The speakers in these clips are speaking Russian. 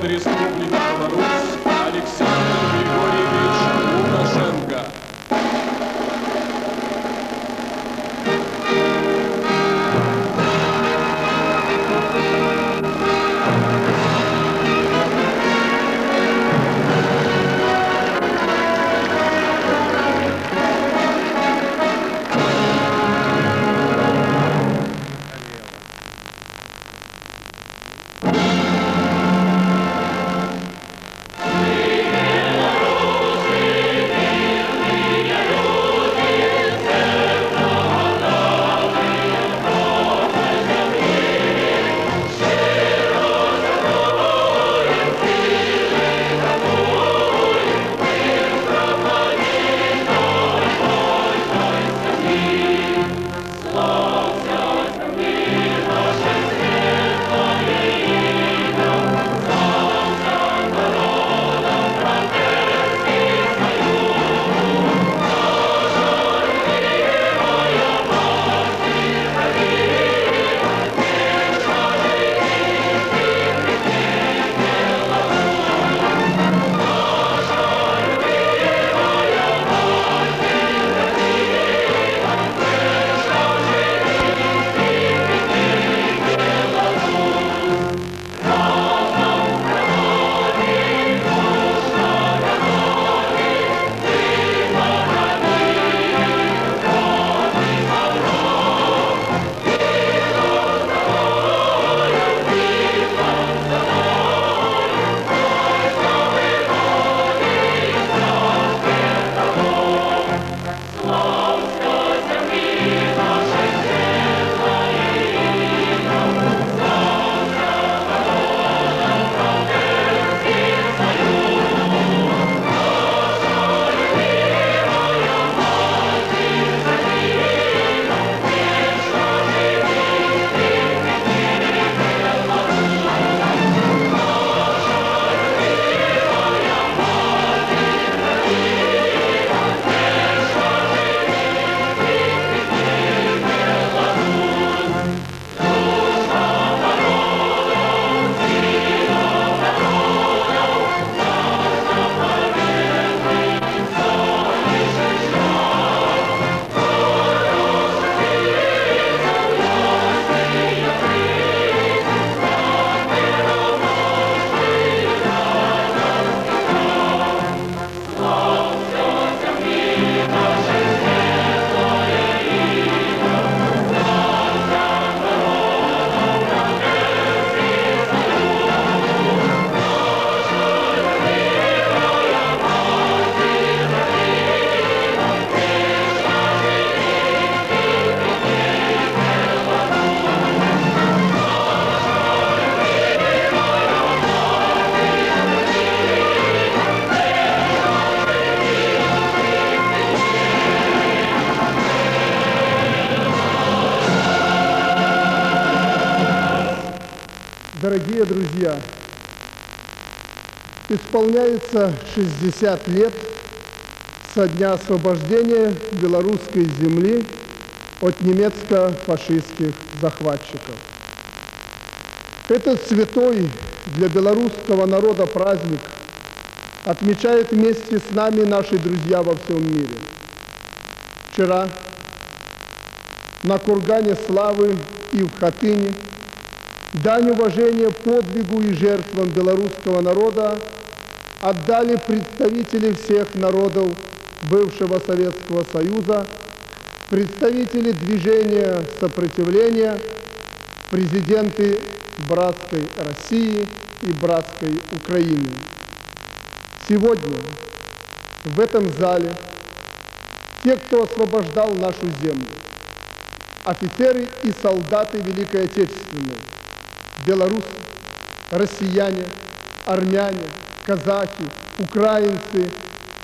президента Республики Беларусь Александр Григорьевич Лукашенко. Дорогие друзья, исполняется 60 лет со дня освобождения белорусской земли от немецко-фашистских захватчиков. Этот святой для белорусского народа праздник отмечают вместе с нами наши друзья во всем мире. Вчера на кургане славы и в Хатыни дань уважения подвигу и жертвам белорусского народа отдали представители всех народов бывшего Советского Союза, представители движения сопротивления, президенты братской России и братской Украины. Сегодня в этом зале те, кто освобождал нашу землю, офицеры и солдаты Великой Отечественной, белорусы, россияне, армяне, казахи, украинцы,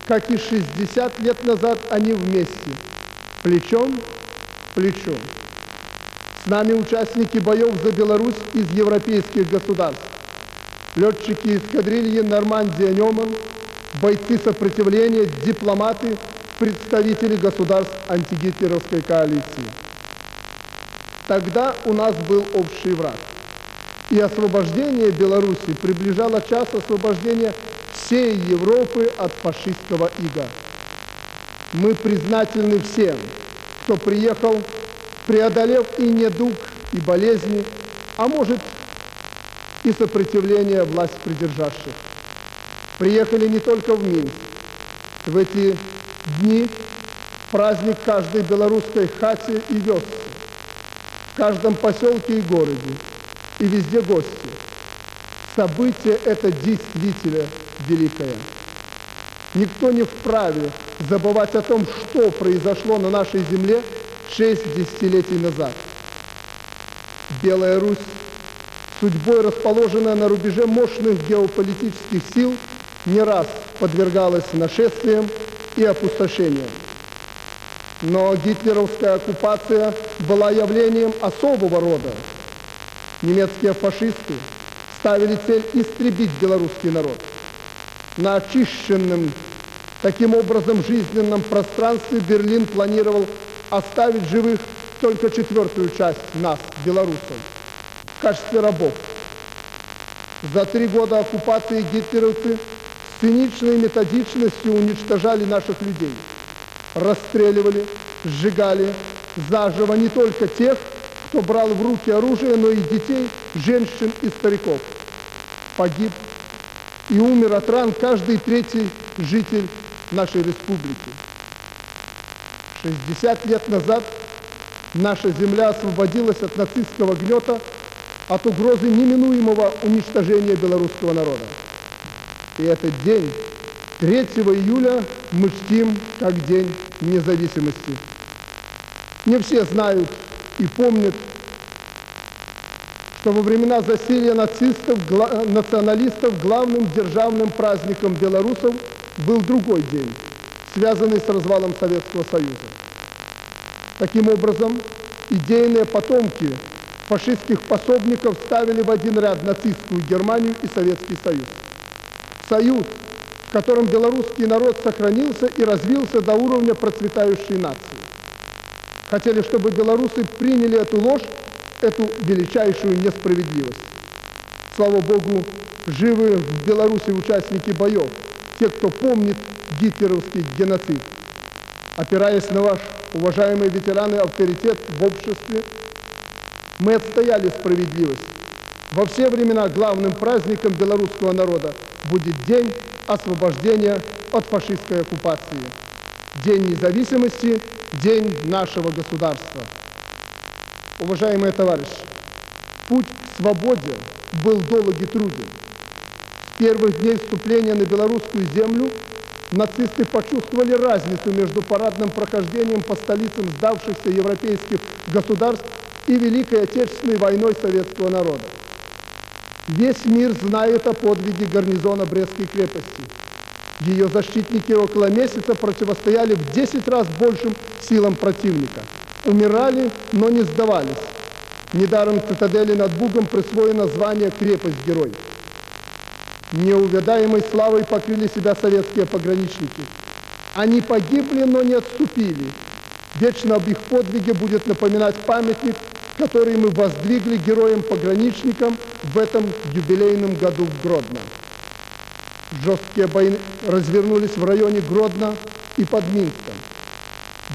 как и 60 лет назад они вместе, плечом к плечу. С нами участники боев за Беларусь из европейских государств, летчики эскадрильи «Нормандия-Неман», бойцы сопротивления, дипломаты, представители государств антигитлеровской коалиции. Тогда у нас был общий враг. И освобождение Беларуси приближало час освобождения всей Европы от фашистского ига. Мы признательны всем, кто приехал, преодолев и недуг, и болезни, а может и сопротивление власть придержавших. Приехали не только в Минск. В эти дни праздник каждой белорусской хате и вёске, в каждом поселке и городе, и везде гости. Событие это действительно великое. Никто не вправе забывать о том, что произошло на нашей земле 6 десятилетий назад. Белая Русь, судьбой расположенная на рубеже мощных геополитических сил, не раз подвергалась нашествиям и опустошениям. Но гитлеровская оккупация была явлением особого рода. Немецкие фашисты ставили цель истребить белорусский народ. На очищенном таким образом жизненном пространстве Берлин планировал оставить живых только 4-ю часть нас, белорусов, в качестве рабов. За 3 года оккупации гитлеровцы с циничной методичностью уничтожали наших людей. Расстреливали, сжигали заживо не только тех, кто брал в руки оружие, но и детей, женщин и стариков. Погиб и умер от ран каждый 3-й житель нашей республики. 60 лет назад наша земля освободилась от нацистского гнета, от угрозы неминуемого уничтожения белорусского народа. И этот день, 3 июля, мы чтим как День независимости. Не все знают и помнят, что во времена засилья националистов главным державным праздником белорусов был другой день, связанный с развалом Советского Союза. Таким образом, идейные потомки фашистских пособников ставили в один ряд нацистскую Германию и Советский Союз. Союз, в котором белорусский народ сохранился и развился до уровня процветающей нации. Хотели, чтобы белорусы приняли эту ложь, эту величайшую несправедливость. Слава Богу, живы в Беларуси участники боев, те, кто помнит гитлеровский геноцид. Опираясь на ваш, уважаемые ветераны, авторитет в обществе, мы отстояли справедливость. Во все времена главным праздником белорусского народа будет День освобождения от фашистской оккупации. День независимости, День нашего государства. Уважаемые товарищи, путь к свободе был долг и труден. С первых дней вступления на белорусскую землю нацисты почувствовали разницу между парадным прохождением по столицам сдавшихся европейских государств и Великой Отечественной войной советского народа. Весь мир знает о подвиге гарнизона Брестской крепости. Ее защитники около месяца противостояли в 10 раз большим силам противника. Умирали, но не сдавались. Недаром цитадели над Бугом присвоено звание «Крепость-герой». Неувядаемой славой покрыли себя советские пограничники. Они погибли, но не отступили. Вечно об их подвиге будет напоминать памятник, который мы воздвигли героям-пограничникам в этом юбилейном году в Гродно. Жесткие бои развернулись в районе Гродно и под Минском.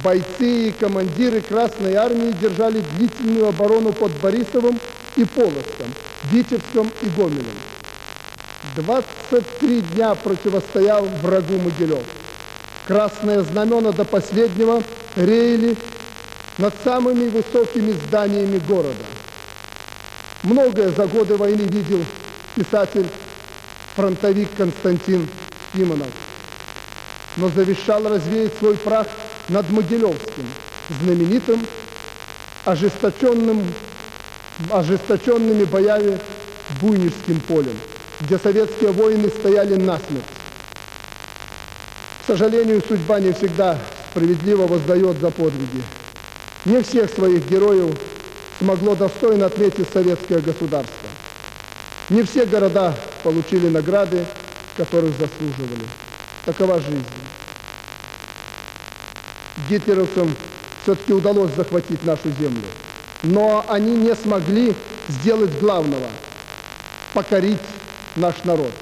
Бойцы и командиры Красной Армии держали длительную оборону под Борисовым и Полоцком, Витебском и Гомелем. 23 дня противостоял врагу Могилев. Красные знамена до последнего реяли над самыми высокими зданиями города. Многое за годы войны видел писатель-фронтовик Константин Симонов, но завещал развеять свой прах над Могилевским, знаменитым ожесточенными боями Буйнижским полем, где советские воины стояли насмерть. К сожалению, судьба не всегда справедливо воздает за подвиги. Не всех своих героев смогло достойно отметить советское государство. Не все города получили награды, которых заслуживали. Такова жизнь. Гитлеровцам все-таки удалось захватить нашу землю, но они не смогли сделать главного покорить наш народ.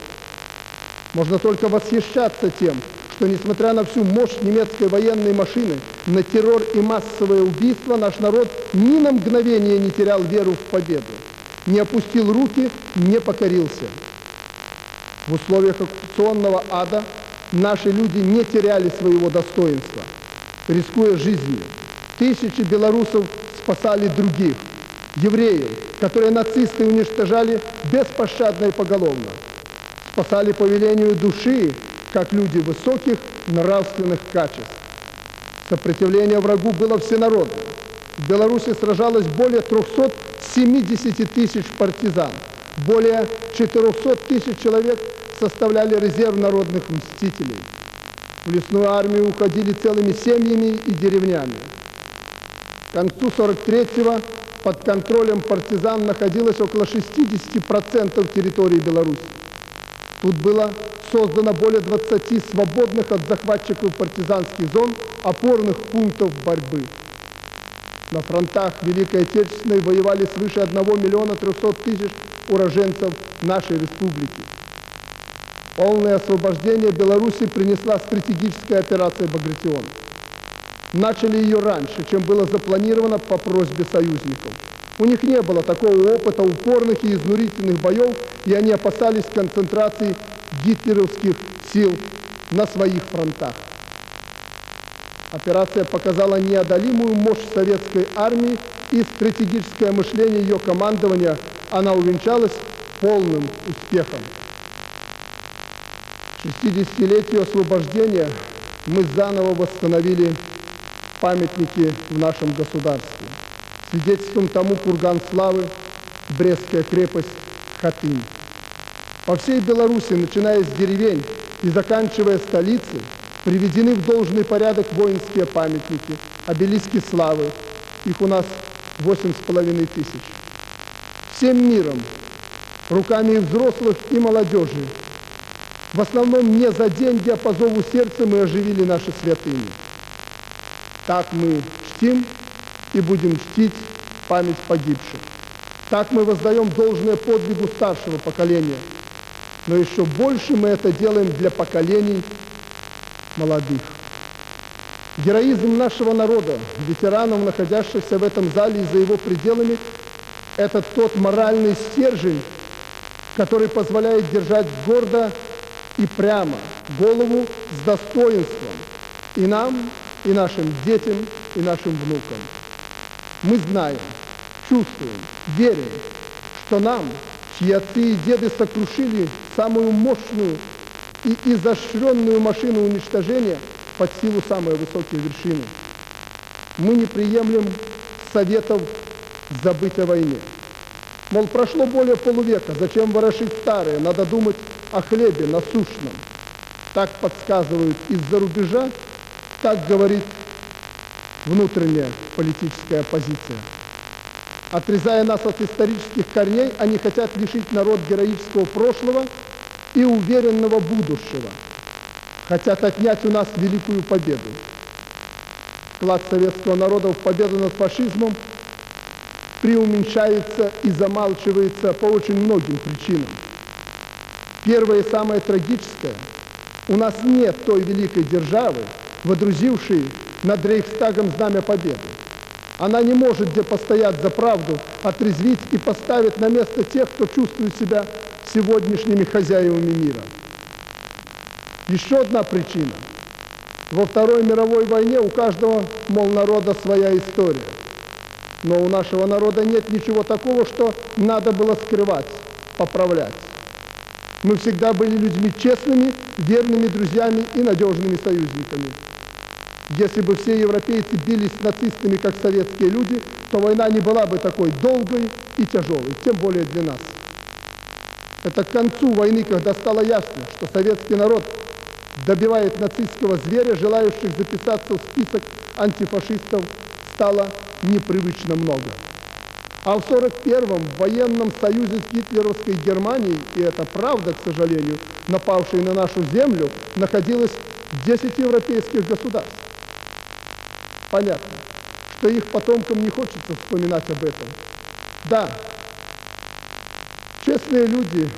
Можно только восхищаться тем, что, несмотря на всю мощь немецкой военной машины, на террор и массовое убийство, наш народ ни на мгновение не терял веру в победу, не опустил руки, не покорился. В условиях оккупационного ада наши люди не теряли своего достоинства, рискуя жизнью. Тысячи белорусов спасали других, евреев, которые нацисты уничтожали беспощадно и поголовно. Спасали по велению души, как люди высоких нравственных качеств. Сопротивление врагу было всенародным. В Беларуси сражалось более 370 тысяч партизан. Более 400 тысяч человек составляли резерв народных мстителей. В лесную армию уходили целыми семьями и деревнями. К концу 43-го под контролем партизан находилось около 60% территории Беларуси. Тут было создано более 20 свободных от захватчиков партизанских зон, опорных пунктов борьбы. На фронтах Великой Отечественной воевали свыше 1 300 000 уроженцев нашей республики. Полное освобождение Беларуси принесла стратегическая операция «Багратион». Начали ее раньше, чем было запланировано по просьбе союзников. У них не было такого опыта упорных и изнурительных боев, и они опасались концентрации гитлеровских сил на своих фронтах. Операция показала неодолимую мощь советской армии и стратегическое мышление ее командования. Она увенчалась полным успехом. К 60-летию освобождения мы заново восстановили памятники в нашем государстве. Свидетельством тому курган славы, Брестская крепость, Хатынь. По всей Беларуси, начиная с деревень и заканчивая столицей, приведены в должный порядок воинские памятники, обелиски славы. Их у нас 8,5 тысяч. Всем миром, руками и взрослых, и молодежи, в основном не за деньги, а по зову сердца мы оживили наши святыни. Так мы чтим и будем чтить память погибших. Так мы воздаем должное подвигу старшего поколения. Но еще больше мы это делаем для поколений молодых. Героизм нашего народа, ветеранов, находящихся в этом зале и за его пределами, это тот моральный стержень, который позволяет держать гордо и прямо голову с достоинством и нам, и нашим детям, и нашим внукам. Мы знаем, чувствуем, верим, что нам, чьи отцы и деды сокрушили самую мощную и изощренную машину уничтожения, под силу самые высокие вершины. Мы не приемлем советов забыть о войне. Мол, прошло более полувека, зачем ворошить старое, надо думать о хлебе насущном. Так подсказывают из-за рубежа, так говорит внутренняя политическая оппозиция. Отрезая нас от исторических корней, они хотят лишить народ героического прошлого и уверенного будущего. Хотят отнять у нас великую победу. Вклад советского народа в победу над фашизмом преуменьшается и замалчивается по очень многим причинам. Первое и самое трагическое – у нас нет той великой державы, водрузившей над Рейхстагом знамя победы. Она не может, где постоять за правду, отрезвить и поставить на место тех, кто чувствует себя сегодняшними хозяевами мира. Еще одна причина. Во Второй мировой войне у каждого, мол, народа своя история. Но у нашего народа нет ничего такого, что надо было скрывать, поправлять. Мы всегда были людьми честными, верными друзьями и надежными союзниками. Если бы все европейцы бились с нацистами, как советские люди, то война не была бы такой долгой и тяжелой, тем более для нас. Это к концу войны, когда стало ясно, что советский народ добивает нацистского зверя, желающих записаться в список антифашистов, стало непривычно много. А в 1941-м в военном союзе с гитлеровской Германией, и это правда, к сожалению, напавшей на нашу землю, находилось 10 европейских государств. Понятно, что их потомкам не хочется вспоминать об этом. Да, Честные люди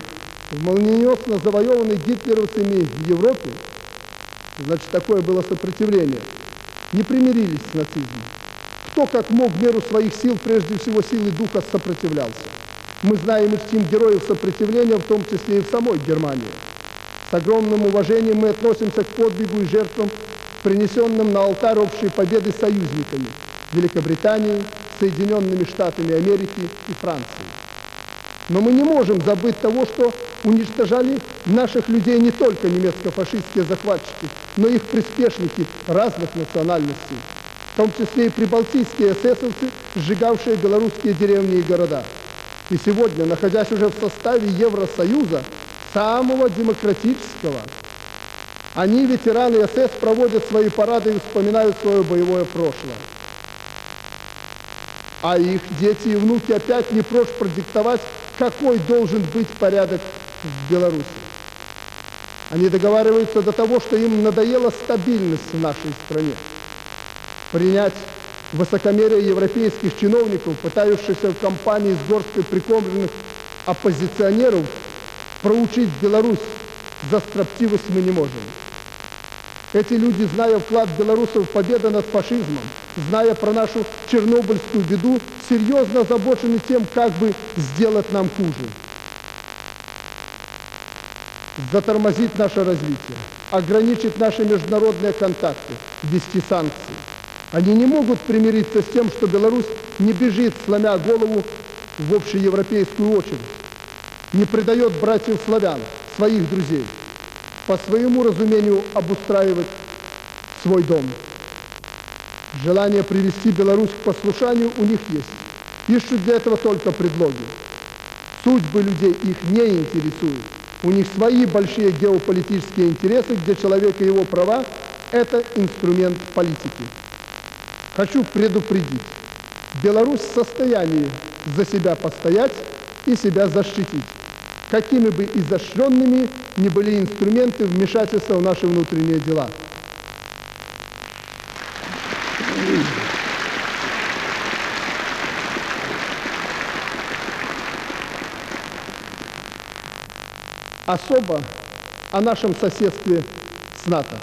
в молниеносно завоеванной гитлеровцами Европе, значит, такое было сопротивление, не примирились с нацизмом. Кто как мог в меру своих сил, прежде всего силы духа, сопротивлялся. Мы знаем и чтим героев сопротивления, в том числе и в самой Германии. С огромным уважением мы относимся к подвигу и жертвам, принесенным на алтарь общей победы союзниками Великобритании, Соединенными Штатами Америки и Францией. Но мы не можем забыть того, что уничтожали наших людей не только немецко-фашистские захватчики, но и их приспешники разных национальностей, в том числе и прибалтийские эсэсовцы, сжигавшие белорусские деревни и города. И сегодня, находясь уже в составе Евросоюза, самого демократического, они, ветераны СС, проводят свои парады и вспоминают свое боевое прошлое. А их дети и внуки опять не прочь продиктовать, какой должен быть порядок в Беларуси. Они договариваются до того, что им надоела стабильность в нашей стране. Принять высокомерие европейских чиновников, пытающихся в компании с горсткой прикормленных оппозиционеров проучить Беларусь за строптивость мы не можем. Эти люди, зная вклад белорусов в победу над фашизмом, зная про нашу чернобыльскую беду, серьезно озабочены тем, как бы сделать нам хуже. Затормозить наше развитие, ограничить наши международные контакты, ввести санкции. Они не могут примириться с тем, что Беларусь не бежит, сломя голову в общеевропейскую очередь, не предает братьев-славян, своих друзей, по своему разумению обустраивать свой дом. Желание привести Беларусь к послушанию у них есть. Ищут для этого только предлоги. Судьбы людей их не интересуют. У них свои большие геополитические интересы, где человек и его права – это инструмент политики. Хочу предупредить. Беларусь в состоянии за себя постоять и себя защитить, какими бы изощренными ни были инструменты вмешательства в наши внутренние дела. Особо о нашем соседстве с НАТО.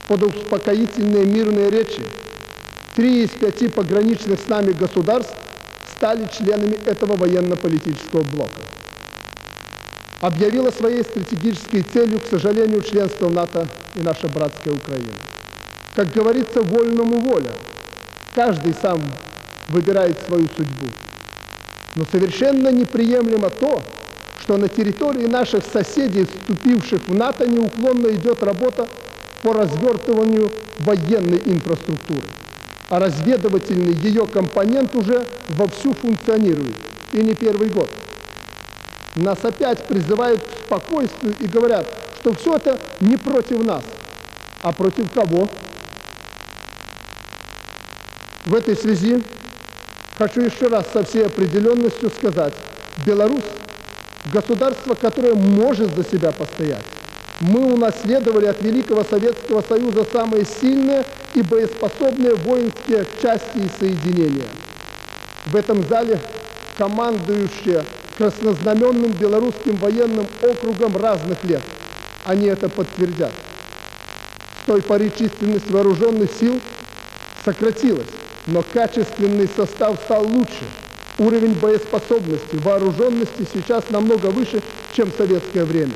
Под успокоительные мирные речи 3 из 5 пограничных с нами государств стали членами этого военно-политического блока. Объявила своей стратегической целью, к сожалению, членство в НАТО и наша братская Украина. Как говорится, вольному воля. Каждый сам выбирает свою судьбу. Но совершенно неприемлемо то, что на территории наших соседей, вступивших в НАТО, неуклонно идет работа по развертыванию военной инфраструктуры. А разведывательный ее компонент уже вовсю функционирует. И не первый год. Нас опять призывают к спокойствию и говорят, что все это не против нас. А против кого? В этой связи хочу еще раз со всей определенностью сказать, Беларусь – государство, которое может за себя постоять. Мы унаследовали от Великого Советского Союза самые сильные и боеспособные воинские части и соединения. В этом зале командующие краснознаменным белорусским военным округом разных лет. Они это подтвердят. С той поры численность вооруженных сил сократилась, но качественный состав стал лучше. Уровень боеспособности, вооруженности сейчас намного выше, чем в советское время.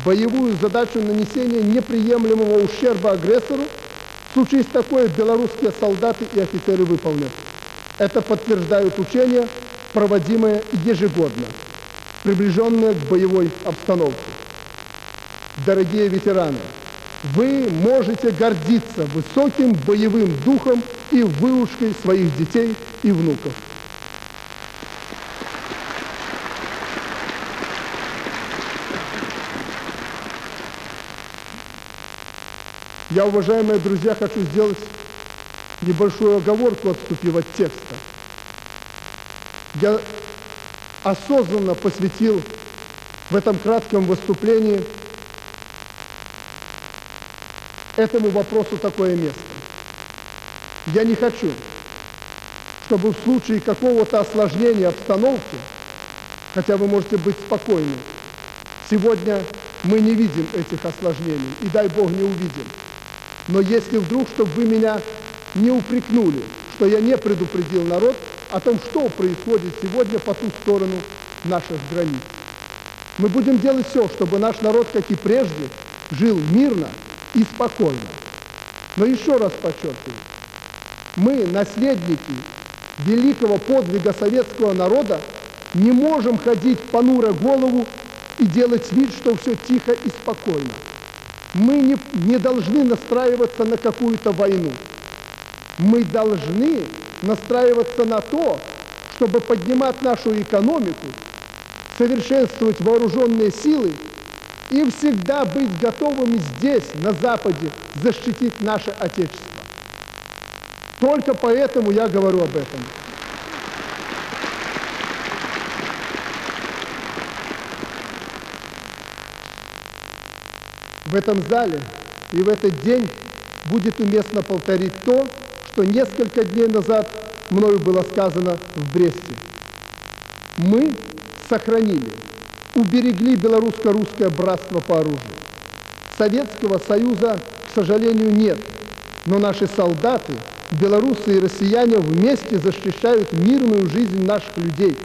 Боевую задачу нанесения неприемлемого ущерба агрессору, случись такое, белорусские солдаты и офицеры выполнят. Это подтверждают учения, проводимые ежегодно, приближенные к боевой обстановке. Дорогие ветераны, вы можете гордиться высоким боевым духом и выучкой своих детей и внуков. Я, уважаемые друзья, хочу сделать небольшую оговорку, отступив от текста. Я осознанно посвятил в этом кратком выступлении этому вопросу такое место. Я не хочу, чтобы в случае какого-то осложнения обстановки Хотя вы можете быть спокойны. Сегодня мы не видим этих осложнений, и дай Бог не увидим. Но если вдруг, чтобы вы меня не упрекнули, что я не предупредил народ о том, что происходит сегодня по ту сторону наших границ. Мы будем делать все, чтобы наш народ, как и прежде, жил мирно и спокойно. Но еще раз подчеркиваю, мы, наследники великого подвига советского народа, не можем ходить понуря голову и делать вид, что все тихо и спокойно. Мы не должны настраиваться на какую-то войну. Мы должны настраиваться на то, чтобы поднимать нашу экономику, совершенствовать вооруженные силы и всегда быть готовыми здесь, на Западе, защитить наше Отечество. Только поэтому я говорю об этом. В этом зале и в этот день будет уместно повторить то, что несколько дней назад мною было сказано в Бресте. Мы сохранили, уберегли белорусско-русское братство по оружию. Советского Союза, к сожалению, нет, но наши солдаты, белорусы и россияне вместе защищают мирную жизнь наших людей,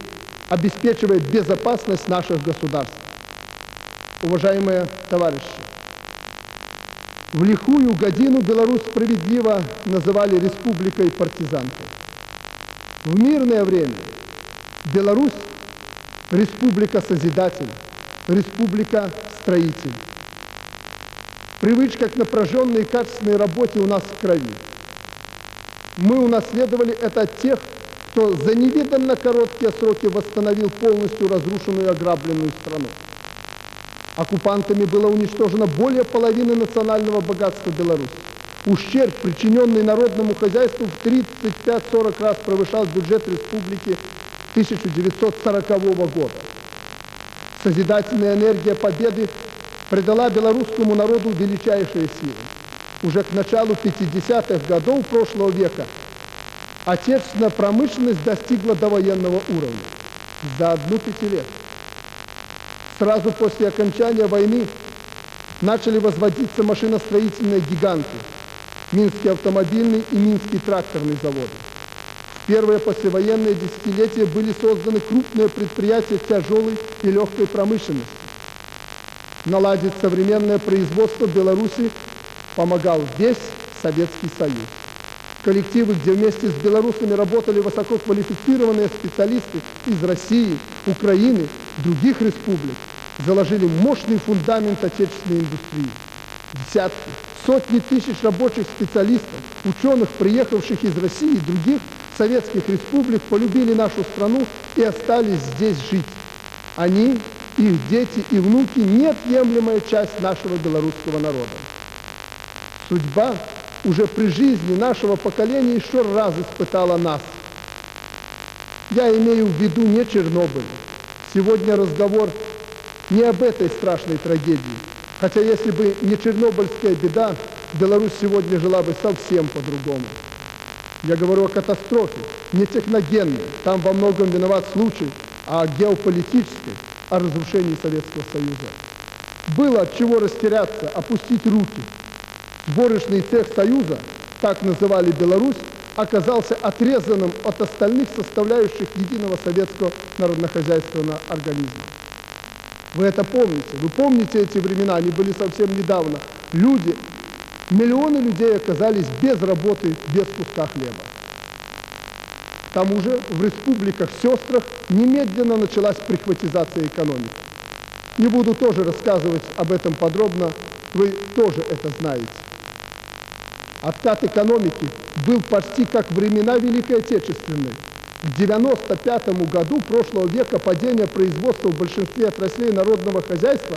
обеспечивая безопасность наших государств. Уважаемые товарищи, в лихую годину Беларусь справедливо называли республикой партизанкой. В мирное время Беларусь – республика-созидатель, республика-строитель. Привычка к напряженной и качественной работе у нас в крови. Мы унаследовали это от тех, кто за невиданно короткие сроки восстановил полностью разрушенную и ограбленную страну. Оккупантами было уничтожено более половины национального богатства Беларуси. Ущерб, причиненный народному хозяйству, в 35-40 раз превышал бюджет республики 1940 года. Созидательная энергия победы придала белорусскому народу величайшие силы. Уже к началу 50-х годов прошлого века отечественная промышленность достигла довоенного уровня за одну пятилетку. Сразу после окончания войны начали возводиться машиностроительные гиганты – Минский автомобильный и Минский тракторный заводы. В первые послевоенные десятилетия были созданы крупные предприятия тяжелой и легкой промышленности. Наладить современное производство в Беларуси помогал весь Советский Союз. Коллективы, где вместе с белорусами работали высококвалифицированные специалисты из России, Украины, других республик, заложили мощный фундамент отечественной индустрии. Десятки, сотни тысяч рабочих специалистов, ученых, приехавших из России и других советских республик, полюбили нашу страну и остались здесь жить. Они, их дети и внуки – неотъемлемая часть нашего белорусского народа. Судьба уже при жизни нашего поколения еще раз испытала нас. Я имею в виду не Чернобыль. Сегодня разговор не об этой страшной трагедии. Хотя если бы не чернобыльская беда, Беларусь сегодня жила бы совсем по-другому. Я говорю о катастрофе, не техногенной, там во многом виноват случай, а геополитической, о разрушении Советского Союза. Было от чего растеряться, опустить руки. Сборочный цех Союза, так называли Беларусь, оказался отрезанным от остальных составляющих единого советского народнохозяйственного организма. Вы это помните? Вы помните эти времена? Они были совсем недавно. Люди, миллионы людей оказались без работы, без куска хлеба. К тому же в республиках-сестрах немедленно началась прихватизация экономики. Не буду тоже рассказывать об этом подробно, вы тоже это знаете. Откат экономики был почти как времена Великой Отечественной. К 1995 году прошлого века падение производства в большинстве отраслей народного хозяйства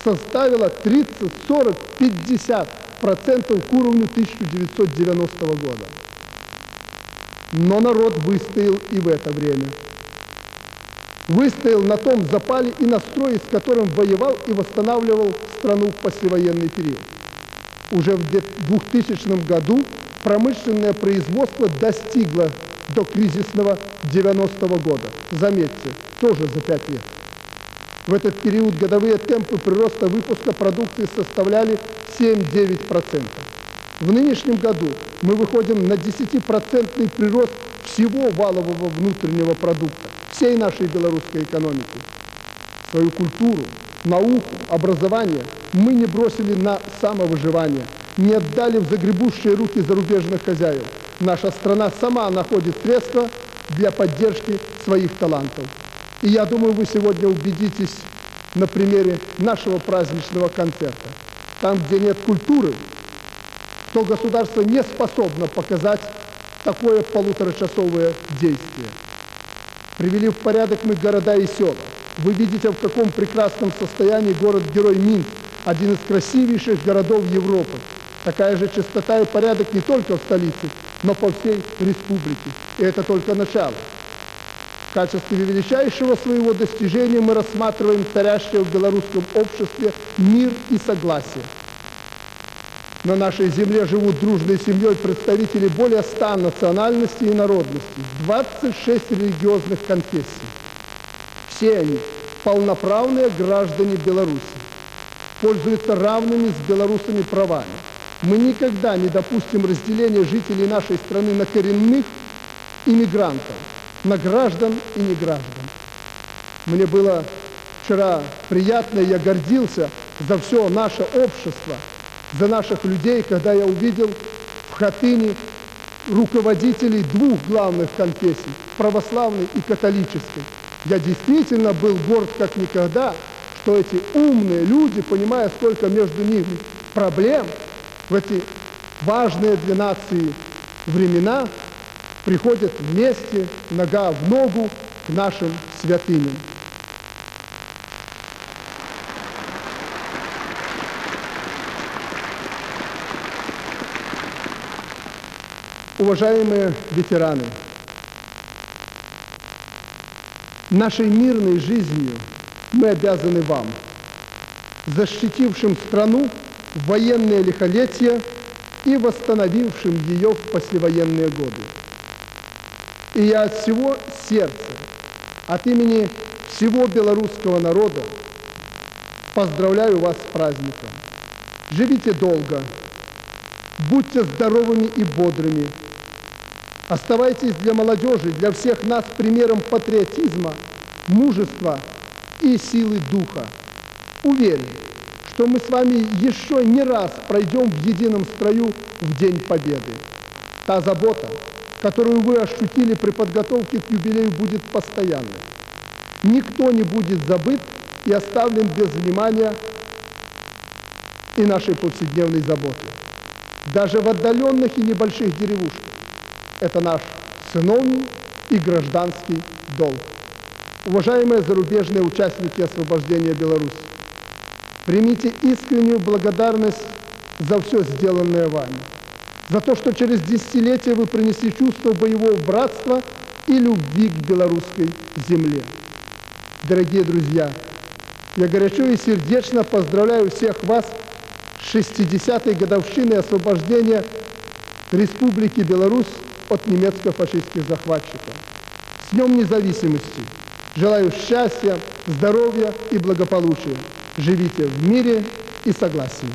составило 30, 40, 50% к уровню 1990 года. Но народ выстоял и в это время. Выстоял на том запале и настрое, с которым воевал и восстанавливал страну в послевоенный период. Уже в 2000 году промышленное производство достигло до кризисного 90-го года. Заметьте, тоже за 5 лет. В этот период годовые темпы прироста выпуска продукции составляли 7-9%. В нынешнем году мы выходим на 10% прирост всего валового внутреннего продукта, всей нашей белорусской экономики. Свою культуру, науку, образование мы не бросили на самовыживание, не отдали в загребущие руки зарубежных хозяев. Наша страна сама находит средства для поддержки своих талантов. И я думаю, вы сегодня убедитесь на примере нашего праздничного концерта. Там, где нет культуры, то государство не способно показать такое полуторачасовое действие. Привели в порядок мы города и села. Вы видите, в каком прекрасном состоянии город-герой Минск, один из красивейших городов Европы. Такая же чистота и порядок не только в столице, но по всей республике. И это только начало. В качестве величайшего своего достижения мы рассматриваем царящее в белорусском обществе мир и согласие. На нашей земле живут дружной семьей представители более 100 национальностей и народностей, 26 религиозных конфессий. Все они полноправные граждане Беларуси, пользуются равными с белорусами правами. Мы никогда не допустим разделения жителей нашей страны на коренных иммигрантов, на граждан и неграждан. Мне было вчера приятно, я гордился за все наше общество, за наших людей, когда я увидел в Хатыни руководителей 2 главных конфессий, православной и католической. Я действительно был горд как никогда, что эти умные люди, понимая, сколько между ними проблем, в эти важные для нации времена приходят вместе, нога в ногу к нашим святыням. Уважаемые ветераны, нашей мирной жизнью мы обязаны вам, защитившим страну в военное лихолетие и восстановившим ее в послевоенные годы. И я от всего сердца, от имени всего белорусского народа поздравляю вас с праздником. Живите долго, будьте здоровыми и бодрыми. Оставайтесь для молодежи, для всех нас примером патриотизма, мужества и силы духа. Уверен, что мы с вами еще не раз пройдем в едином строю в День Победы. Та забота, которую вы ощутили при подготовке к юбилею, будет постоянной. Никто не будет забыт и оставлен без внимания и нашей повседневной заботы. Даже в отдаленных и небольших деревушках. Это наш сыновний и гражданский долг. Уважаемые зарубежные участники освобождения Беларуси, примите искреннюю благодарность за все сделанное вами, за то, что через десятилетия вы принесли чувство боевого братства и любви к белорусской земле. Дорогие друзья, я горячо и сердечно поздравляю всех вас с 60-й годовщиной освобождения Республики Беларусь от немецко-фашистских захватчиков. С Днем Независимости! Желаю счастья, здоровья и благополучия. Живите в мире и согласии.